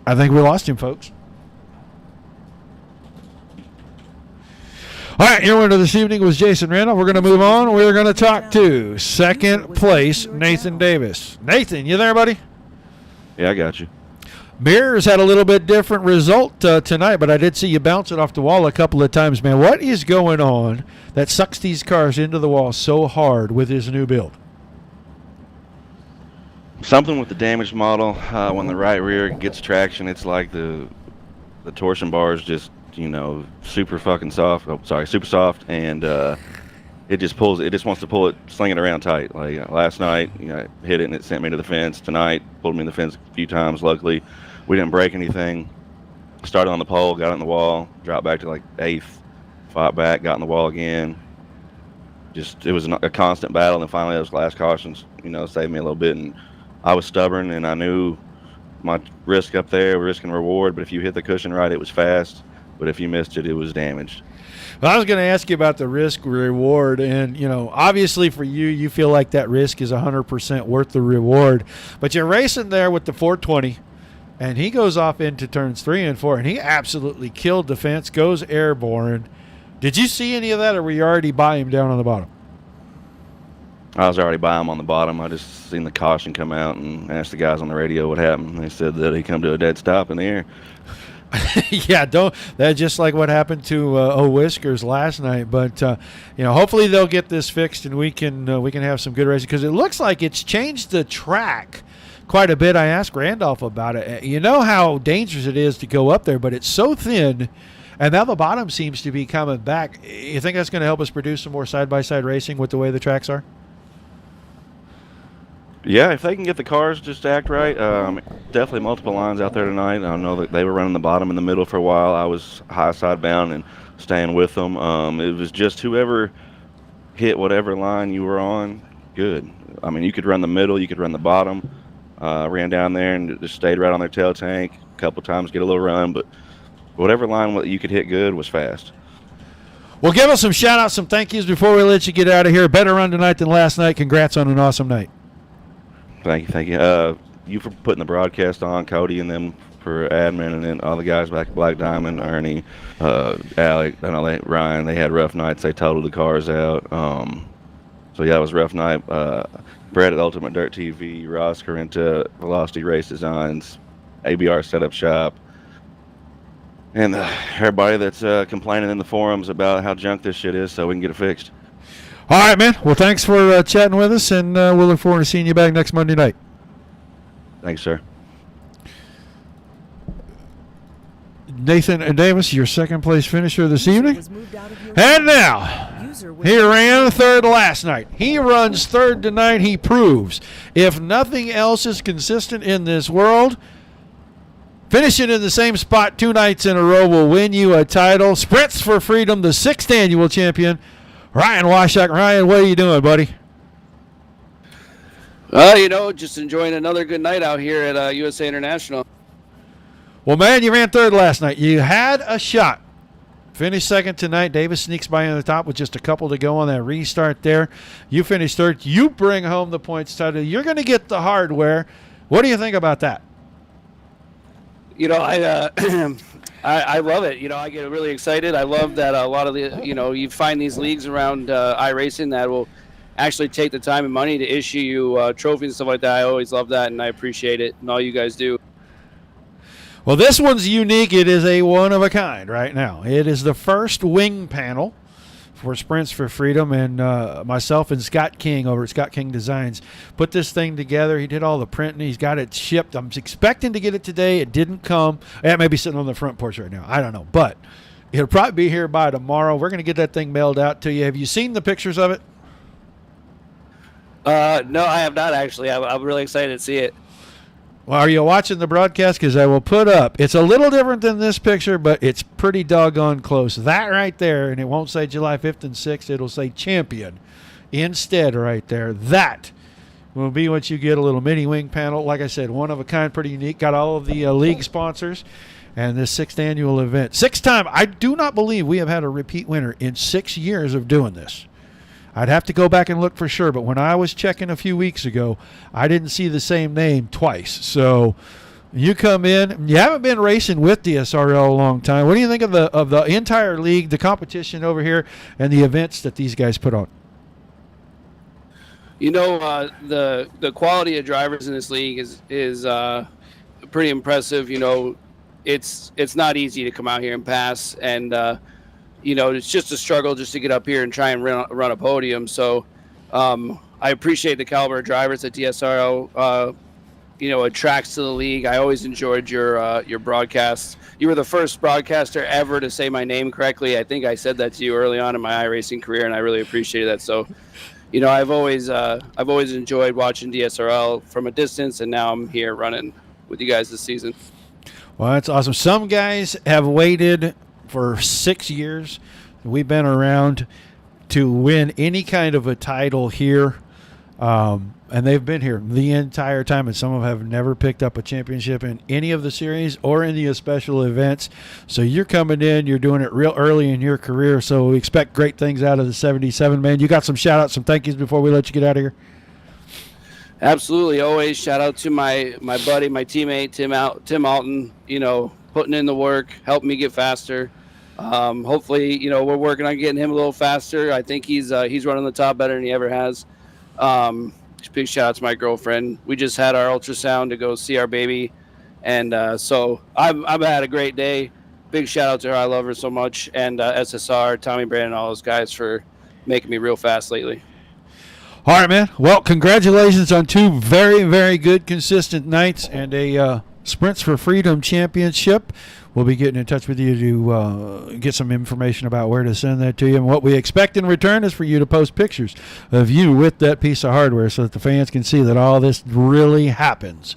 B: I think we lost him, folks. All right, your winner this evening was Jason Randolph. We're going to move on. We're going to talk to second place Nathan Davis. Nathan, you there, buddy?
K: Yeah, I got you.
B: Mirrors had a little bit different result tonight, but I did see you bounce it off the wall a couple of times, man. What is going on that sucks these cars into the wall so hard with his new build?
K: Something with the damaged model. When the right rear gets traction, it's like the torsion bar is just, super fucking soft. Oh, sorry, super soft, and it just pulls. It just wants to pull it, sling it around tight. Like last night, I hit it and it sent me to the fence. Tonight, pulled me in the fence a few times. Luckily, we didn't break anything. Started on the pole, got in the wall, dropped back to like 8th, fought back, got in the wall again. Just it was a constant battle, and finally those last cautions, saved me a little bit. And I was stubborn, and I knew my risk up there, risk and reward. But if you hit the cushion right, it was fast. But if you missed it, it was damaged.
B: Well, I was going to ask you about the risk reward, and obviously for you feel like that risk is 100% worth the reward. But you're racing there with the 420, and he goes off into turns 3 and 4, and he absolutely killed the fence, goes airborne. Did you see any of that, or were you already by him down on the bottom?
K: I was already by him on the bottom. I just seen the caution come out and asked the guys on the radio what happened. They said that he come to a dead stop in the air.
B: Yeah, that's just like what happened to Whiskers last night. But hopefully they'll get this fixed and we can have some good racing, because it looks like it's changed the track quite a bit. I asked Randolph about it. You know how dangerous it is to go up there, but it's so thin, and now the bottom seems to be coming back. You think that's going to help us produce some more side-by-side racing with the way the tracks are?
K: Yeah, if they can get the cars just to act right, definitely multiple lines out there tonight. I know that they were running the bottom and the middle for a while. I was high side bound and staying with them. It was just whoever hit whatever line you were on, good. I mean, you could run the middle, you could run the bottom. Ran down there and just stayed right on their tail tank. A couple times get a little run, but whatever line you could hit good was fast.
B: Well, give us some shout-outs, some thank yous before we let you get out of here. Better run tonight than last night. Congrats on an awesome night.
K: Thank you. You for putting the broadcast on, Cody and them for admin, and then all the guys back at Black Diamond, Ernie, Alec, Ryan. They had rough nights. They totaled the cars out. So yeah, it was a rough night. Brett at Ultimate Dirt TV, Ross Carenta, Velocity Race Designs, ABR Setup Shop, and everybody that's complaining in the forums about how junk this shit is, so we can get it fixed.
B: All right, man. Well, thanks for chatting with us, and we'll look forward to seeing you back next Monday night.
K: Thanks, sir.
B: Nathan Davis, your second-place finisher this evening. And now, he ran third last night. He runs third tonight. He proves, if nothing else is consistent in this world, finishing in the same spot 2 nights in a row will win you a title. Sprints for Freedom, the 6th annual champion, Ryan Washak. Ryan, what are you doing, buddy?
L: Just enjoying another good night out here at USA International.
B: Well, man, you ran third last night. You had a shot. Finished second tonight. Davis sneaks by on the top with just a couple to go on that restart there. You finished third. You bring home the points title. You're going to get the hardware. What do you think about that?
L: I love it. I get really excited. I love that a lot of the, you find these leagues around iRacing that will actually take the time and money to issue you trophies and stuff like that. I always love that, and I appreciate it, and all you guys do.
B: Well, this one's unique. It is a one-of-a-kind right now. It is the first wing panel for Sprints for Freedom, and myself and Scott King over at Scott King Designs put this thing together. He did all the printing. He's got it shipped. I'm expecting to get it today. It didn't come. It may be sitting on the front porch right now. I don't know, but it'll probably be here by tomorrow. We're going to get that thing mailed out to you. Have you seen the pictures of it?
L: No, I have not, actually. I'm really excited to see it.
B: Well, are you watching the broadcast? Because I will put up. It's a little different than this picture, but it's pretty doggone close. That right there, and it won't say July 5th and 6th. It'll say champion instead right there. That will be what you get, a little mini wing panel. Like I said, one of a kind, pretty unique. Got all of the league sponsors and this 6th annual event. Sixth time. I do not believe we have had a repeat winner in 6 years of doing this. I'd have to go back and look for sure, but when I was checking a few weeks ago, I didn't see the same name twice. So you come in, you haven't been racing with DSRL a long time. What do you think of the entire league, the competition over here, and the events that these guys put on?
L: You know, the quality of drivers in this league is pretty impressive. You know, it's not easy to come out here and pass, and you know, it's just a struggle just to get up here and try and run a podium. So I appreciate the caliber of drivers that DSRL, you know, attracts to the league. I always enjoyed your broadcasts. You were the first broadcaster ever to say my name correctly. I think I said that to you early on in my iRacing career, and I really appreciated that. So, you know, I've always enjoyed watching DSRL from a distance, and now I'm here running with you guys this season.
B: Well, that's awesome. Some guys have waited for 6 years. We've been around to win any kind of a title here, and they've been here the entire time, and some of them have never picked up a championship in any of the series or any of the special events. So you're coming in, you're doing it real early in your career, so we expect great things out of the 77, man. You got some shout-outs, some thank yous before we let you get out of here?
L: Absolutely. Always shout out to my buddy, my teammate, Tim Alton, you know, putting in the work, helping me get faster. Hopefully, you know, we're working on getting him a little faster. I think he's running the top better than he ever has. Big shout out to my girlfriend. We just had our ultrasound to go see our baby, and so I've had a great day. Big shout out to her. I love her so much, and SSR, Tommy Brandon, all those guys for making me real fast lately.
B: All right, man. Well, congratulations on 2 very, very good, consistent nights and a Sprints for Freedom championship. We'll be getting in touch with you to get some information about where to send that to you. And what we expect in return is for you to post pictures of you with that piece of hardware so that the fans can see that all this really happens.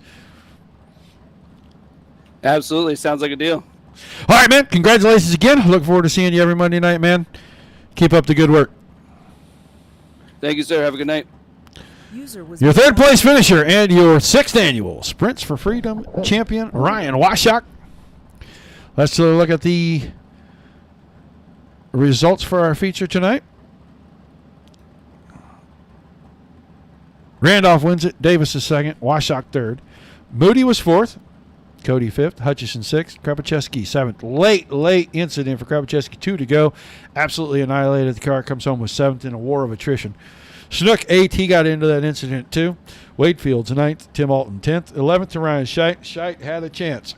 L: Absolutely. Sounds like a deal.
B: All right, man. Congratulations again. Look forward to seeing you every Monday night, man. Keep up the good work.
L: Thank you, sir. Have a good night.
B: Your 3rd place finisher and your 6th annual Sprints for Freedom champion, Ryan Washok. Let's look at the results for our feature tonight. Randolph wins it. Davis is 2nd. Washok 3rd. Moody was 4th. Cody 5th. Hutchison 6th. Krapacheski 7th. Late incident for Krapacheski. 2 to go. Absolutely annihilated the car. Comes home with 7th in a war of attrition. Snook 8th. He got into that incident too. Wadefields 9th. Tim Alton 10th. 11th to Ryan Scheidt. Scheidt had a chance.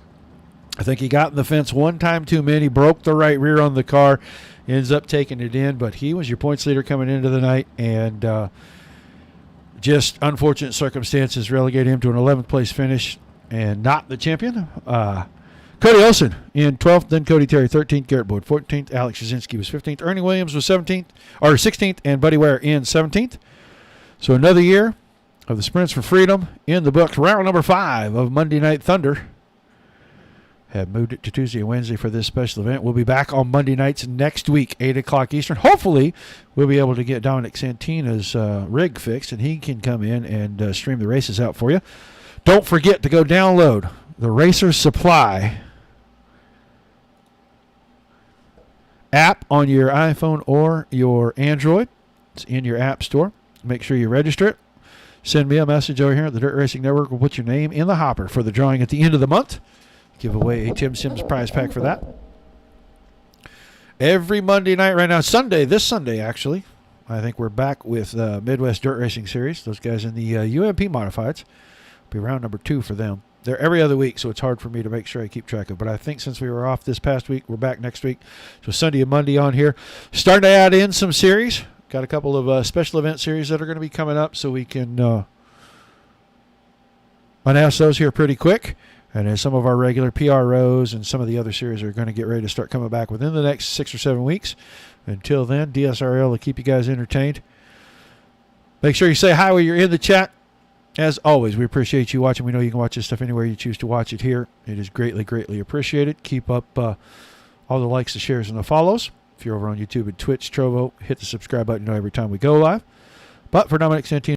B: I think he got in the fence one time too many, broke the right rear on the car, ends up taking it in, but he was your points leader coming into the night, and just unfortunate circumstances relegated him to an 11th place finish and not the champion. Cody Olson in 12th, then Cody Terry 13th, Garrett Boyd 14th, Alex Jasinski was 15th, Ernie Williams was 16th, and Buddy Ware in 17th. So another year of the Sprints for Freedom in the books. Round number 5 of Monday Night Thunder. Have moved it to Tuesday and Wednesday for this special event. We'll be back on Monday nights next week, 8 o'clock Eastern. Hopefully, we'll be able to get Dominic Santina's rig fixed, and he can come in and stream the races out for you. Don't forget to go download the Racer's Supply app on your iPhone or your Android. It's in your app store. Make sure you register it. Send me a message over here at the Dirt Racing Network. We'll put your name in the hopper for the drawing at the end of the month. Give away a Tim Sims prize pack for that. Every Monday night right now, this Sunday actually, I think we're back with Midwest Dirt Racing Series. Those guys in the UMP Modifieds. Be round number 2 for them. They're every other week, so it's hard for me to make sure I keep track of. But I think since we were off this past week, we're back next week. So Sunday and Monday on here. Starting to add in some series. Got a couple of special event series that are going to be coming up, so we can announce those here pretty quick. And as some of our regular PROs and some of the other series are going to get ready to start coming back within the next 6 or 7 weeks. Until then, DSRL will keep you guys entertained. Make sure you say hi when you're in the chat. As always, we appreciate you watching. We know you can watch this stuff anywhere you choose to watch it here. It is greatly, greatly appreciated. Keep up all the likes, the shares, and the follows. If you're over on YouTube and Twitch, Trovo, hit the subscribe button every time we go live. But for Dominic Santino,